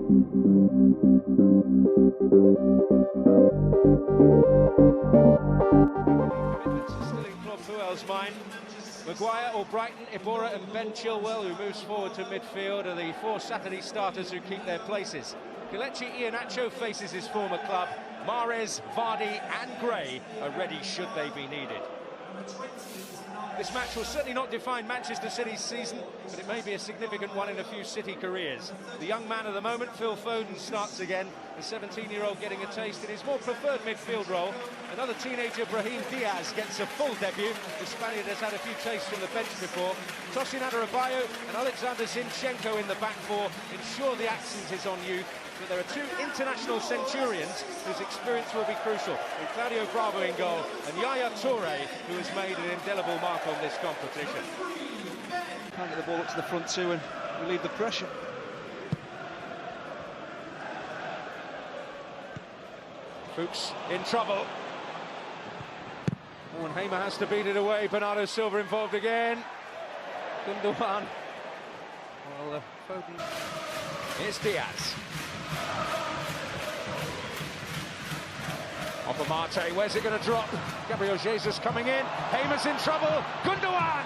Still in Club Puel's mind. Maguire, Albrighton, Iborra and Ben Chilwell, who moves forward to midfield, are the four Saturday starters who keep their places. Kelechi Iheanacho faces his former club. Mahrez, Vardy and Gray are ready should they be needed. This match will certainly not define Manchester City's season, but it may be a significant one in a few City careers. The young man of the moment, Phil Foden, starts again, the 17-year-old getting a taste in his more preferred midfield role. Another teenager, Brahim Diaz, gets a full debut. The Spaniard has had a few tastes from the bench before. Tosin Adarabioyo and Alexander Zinchenko in the back four ensure the accent is on youth. But there are two international centurions whose experience will be crucial, with Claudio Bravo in goal and Yaya Toure, who has made an indelible mark on this competition. Can't get the ball up to the front too and relieve the pressure. Fuchs in trouble. Oh, and Hamer has to beat it away. Bernardo Silva involved again. Gundogan. Well, Foden. Here's Diaz. Off of Marte, where's it going to drop? Gabriel Jesus coming in, Hamer's in trouble, Gundogan!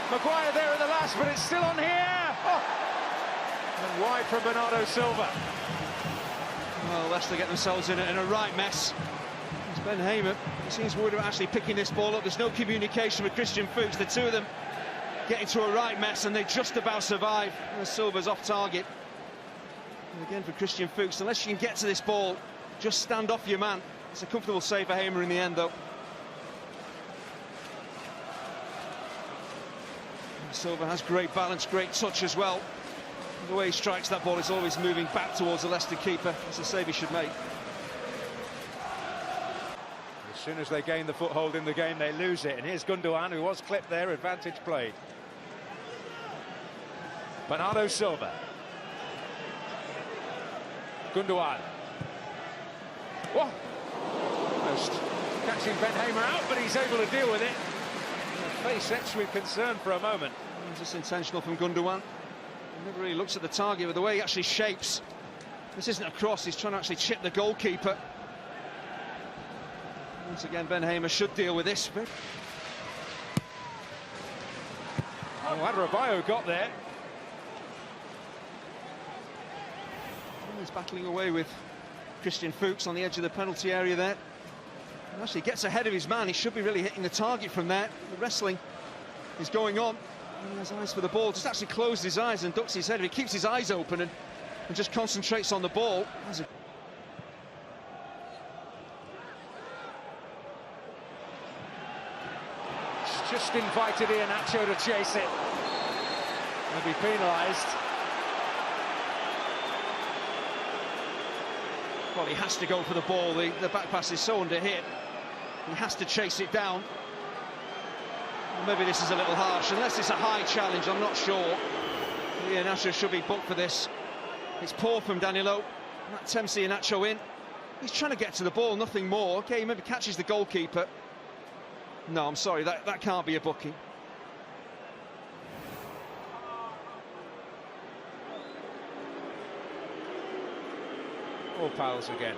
Maguire there at the last, but it's still on here! Oh. And wide from Bernardo Silva. Well, Leicester get themselves in a right mess. It's Ben Hamer. He seems worried about actually picking this ball up. There's no communication with Christian Fuchs. The two of them get into a right mess and they just about survive. And Silva's off target. And again for Christian Fuchs, unless you can get to this ball, just stand off your man. It's a comfortable save for Hamer in the end, though. Silva has great balance, great touch as well. The way he strikes that ball is always moving back towards the Leicester keeper. It's a save he should make. As soon as they gain the foothold in the game, they lose it. And here's Gundogan, who was clipped there, advantage played. Bernardo Silva. Gundogan. Whoa! Almost catching Ben Hamer out, but he's able to deal with it. The face etched with concern for a moment. Just intentional from Gundogan. He never really looks at the target, but the way he actually shapes. This isn't a cross, he's trying to actually chip the goalkeeper. Once again, Ben Hamer should deal with this. Oh, Adarabioyo got there. He's battling away with Christian Fuchs on the edge of the penalty area there. And actually gets ahead of his man. He should be really hitting the target from there. The wrestling is going on. And he has eyes for the ball. Just actually closes his eyes and ducks his head. If he keeps his eyes open and just concentrates on the ball. Just invited Iheanacho to chase it. He'll be penalised. Well, he has to go for the ball. The back pass is so under hit. He has to chase it down. Well, maybe this is a little harsh. Unless it's a high challenge, I'm not sure. Iheanacho should be booked for this. It's poor from Danilo. That tempts Iheanacho in. He's trying to get to the ball, nothing more. Okay, he maybe catches the goalkeeper. No, I'm sorry, that can't be a booking. All pals again.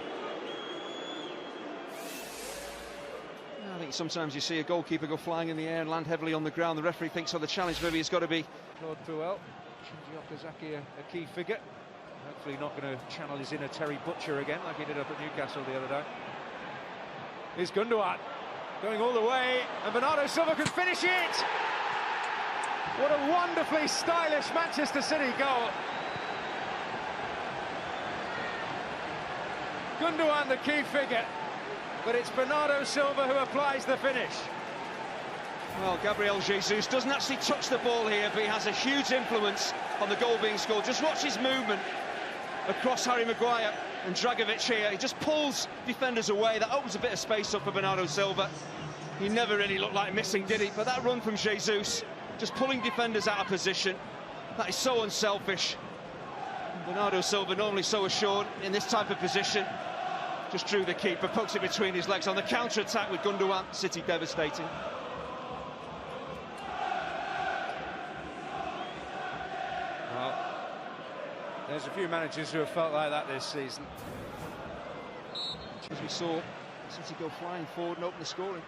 I think sometimes you see a goalkeeper go flying in the air and land heavily on the ground. The referee thinks, oh, the challenge maybe has got to be. Claude Puel, Shinji Okazaki a key figure. Hopefully not going to channel his inner Terry Butcher again like he did up at Newcastle the other day. Here's Gundogan going all the way, and Bernardo Silva can finish it! What a wonderfully stylish Manchester City goal. Gundogan the key figure, but it's Bernardo Silva who applies the finish. Well, Gabriel Jesus doesn't actually touch the ball here, but he has a huge influence on the goal being scored. Just watch his movement across Harry Maguire and Dragovic here. He just pulls defenders away. That opens a bit of space up for Bernardo Silva. He never really looked like missing, did he? But that run from Jesus, just pulling defenders out of position, that is so unselfish. Bernardo Silva, normally so assured in this type of position, just drew the keeper, pokes it between his legs on the counter-attack with Gundogan. City devastating. Well, There's a few managers who have felt like that this season. As we saw City go flying forward and open the scoring.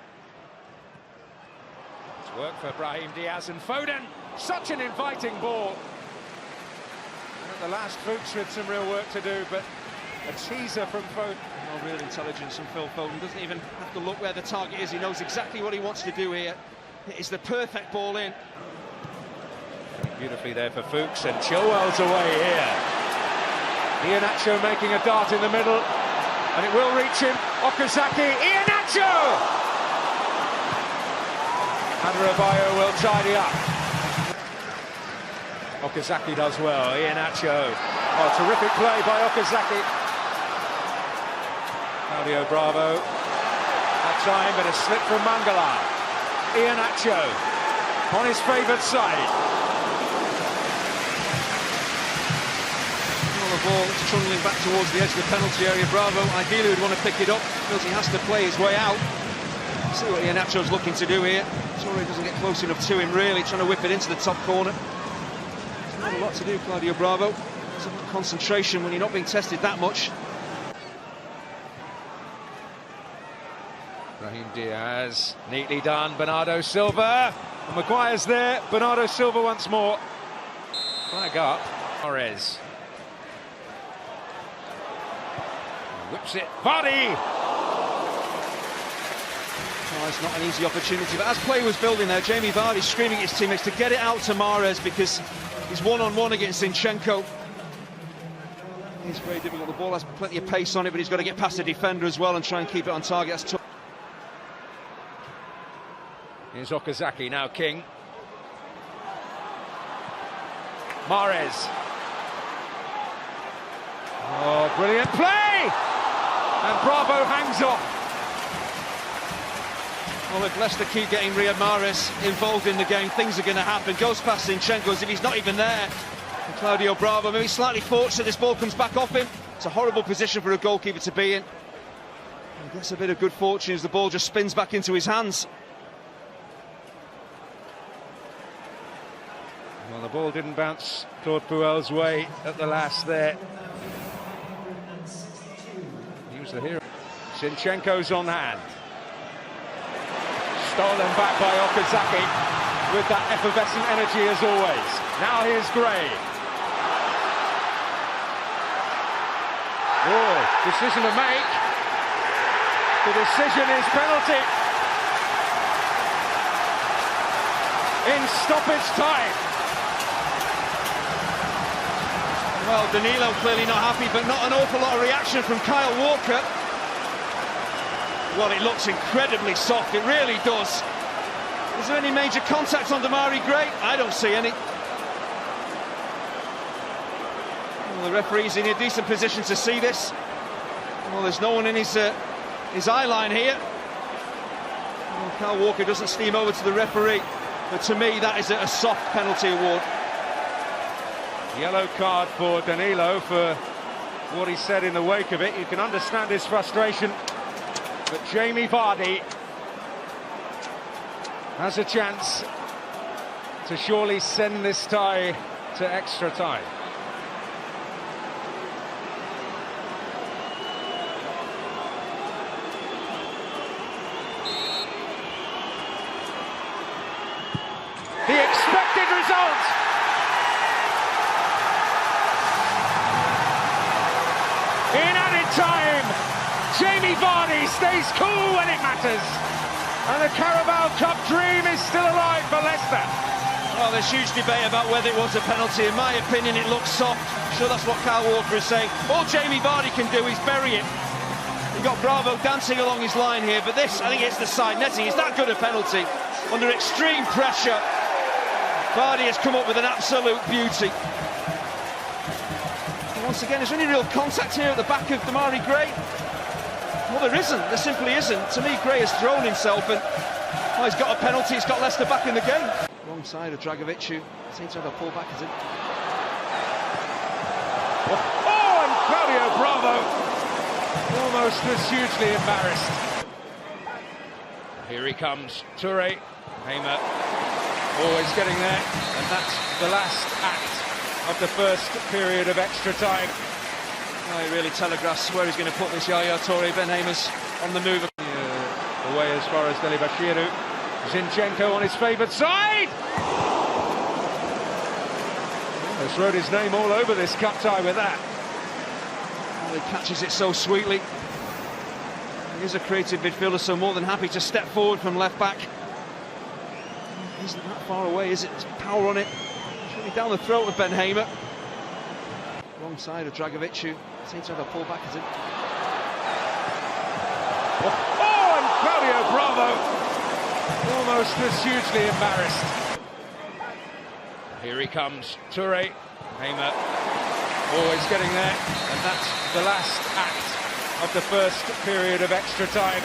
It's work for Brahim Diaz and Foden. Such an inviting ball. And at the last, Fuchs with some real work to do, but a teaser from Foden. Oh, real intelligence from Phil Foden. Doesn't even have to look where the target is. He knows exactly what he wants to do here. It is the perfect ball in. Beautifully there for Fuchs, and Chilwell's away here. Iheanacho making a dart in the middle, and it will reach him. Okazaki, Iheanacho! Adebayo will tidy up. Okazaki does well, Iheanacho. Oh, terrific play by Okazaki. Claudio Bravo. That time, but a slip from Mangala. Iheanacho on his favoured side. The ball trundling back towards the edge of the penalty area. Bravo ideally would want to pick it up, feels he has to play his way out. See what Iheanacho's looking to do here. Sorry, doesn't get close enough to him really, trying to whip it into the top corner. There's not a lot to do, Claudio Bravo. It's about concentration when you're not being tested that much. Brahim Diaz, neatly done. Bernardo Silva, and Maguire's there. Bernardo Silva once more. Flag up. Torres. Whips it, Vardy! Oh, it's not an easy opportunity, but as play was building there, Jamie Vardy screaming at his teammates to get it out to Mahrez because he's one-on-one against Zinchenko. It's very difficult, the ball has plenty of pace on it, but he's got to get past the defender as well and try and keep it on target. That's tough. Here's Okazaki, now King. Mahrez. Oh, brilliant play! And Bravo hangs off. Well, if Leicester keep getting Riyad Mahrez involved in the game, things are going to happen. Goes past Zinchenko as if he's not even there. And Claudio Bravo, maybe slightly fortunate, this ball comes back off him. It's a horrible position for a goalkeeper to be in. And gets a bit of good fortune as the ball just spins back into his hands. Well, the ball didn't bounce Claude Puel's way at the last there. He was the hero. Zinchenko's on hand. Stolen back by Okazaki with that effervescent energy as always. Now here's Gray. Oh, decision to make. The decision is penalty. In stoppage time. Well, Danilo clearly not happy, but not an awful lot of reaction from Kyle Walker. Well, it looks incredibly soft, it really does. Is there any major contact on Demarai Gray? I don't see any. Well, the referee's in a decent position to see this. Well, there's no one in his eye line here. Well, Kyle Walker doesn't steam over to the referee, but to me that is a soft penalty award. Yellow card for Danilo for what he said in the wake of it. You can understand his frustration, but Jamie Vardy has a chance to surely send this tie to extra time. The expected result! In added time, Jamie Vardy stays cool when it matters. And the Carabao Cup dream is still alive for Leicester. Well, there's huge debate about whether it was a penalty. In my opinion, it looks soft. I'm sure that's what Kyle Walker is saying. All Jamie Vardy can do is bury it. You've got Bravo dancing along his line here, but this, I think it's the side netting. Is that good a penalty? Under extreme pressure, Vardy has come up with an absolute beauty. Once again, is there any real contact here at the back of Demarai Gray? Well, there isn't. There simply isn't. To me, Gray has thrown himself, and well, he's got a penalty. He's got Leicester back in the game. Wrong side of Dragovic, who seems to have a pullback, is it? Oh, and Claudio Bravo almost was hugely embarrassed. Here he comes, Toure. Hamer always getting there, and that's the last act of the first period of extra time. Oh, he really telegraphs where he's going to put this. Yaya Toure, Ben Hamer's on the move. Away as far as Delibashiru. Zinchenko on his favoured side! Has wrote his name all over this cup tie with that. Oh, he catches it so sweetly. He is a creative midfielder, so more than happy to step forward from left back. He isn't that far away, is it? There's power on it. It's really down the throat of Ben Hamer. Wrong side of Dragovic, who seems to have a pull back, is it? Oh, and Claudio Bravo almost was hugely embarrassed. Here he comes, Toure. Hamer always getting there, and that's the last act of the first period of extra time.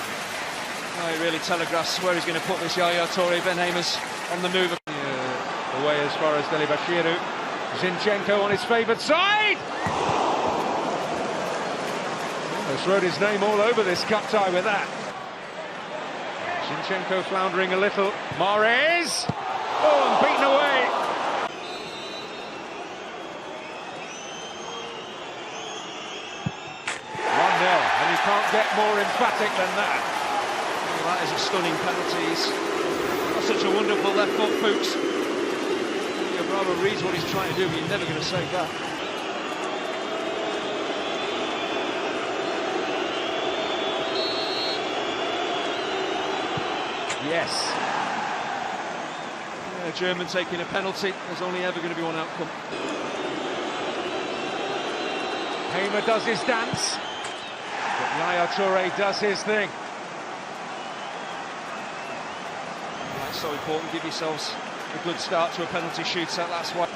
Oh, he really telegraphs where he's going to put this. Yaya Toure, Ben Hamer's on the move. Away as far as Delibashiru. Zinchenko on his favoured side! Has wrote his name all over this cup tie with that. Zinchenko floundering a little. Mahrez! Oh, and beaten away! 1-0, and you can't get more emphatic than that. Oh, that is a stunning penalty. That's such a wonderful left foot, Fuchs. Bravo reads what he's trying to do, but you're never going to save that. Yes. Yeah, German taking a penalty. There's only ever going to be one outcome. Hamer does his dance, but Yaya Toure does his thing. That's so important. Give yourselves a good start to a penalty shootout, that's why.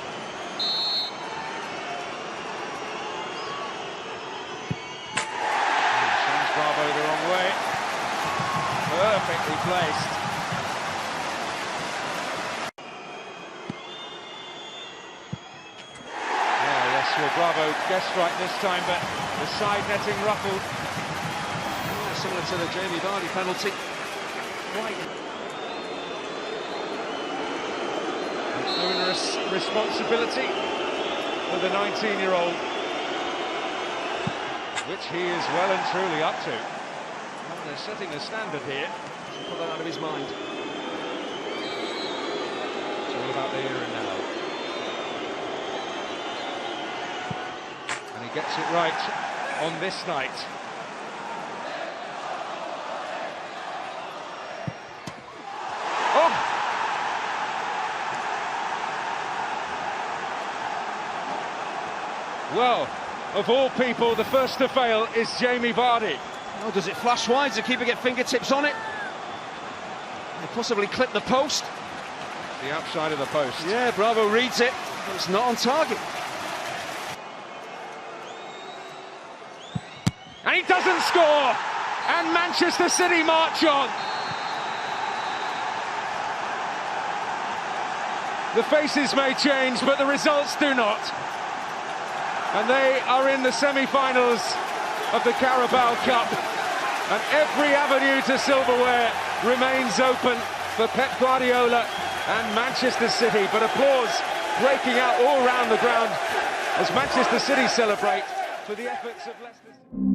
Sends Bravo the wrong way. Perfectly placed. Yes, well, Bravo guessed right this time, but the side netting ruffled. Yeah, similar to the Jamie Vardy penalty. Right. Onerous responsibility for the 19-year-old, which he is well and truly up to. And they're setting a standard here. Doesn't put that out of his mind. It's all about the here and now. And he gets it right on this night. Oh! Well, of all people, the first to fail is Jamie Vardy. Oh, does it flash wide? Does the keeper get fingertips on it? They possibly clip the post. The outside of the post. Yeah, Bravo reads it, but it's not on target. And he doesn't score! And Manchester City march on! The faces may change, but the results do not. And they are in the semi-finals of the Carabao Cup. And every avenue to silverware remains open for Pep Guardiola and Manchester City. But applause breaking out all around the ground as Manchester City celebrate for the efforts of Leicester City.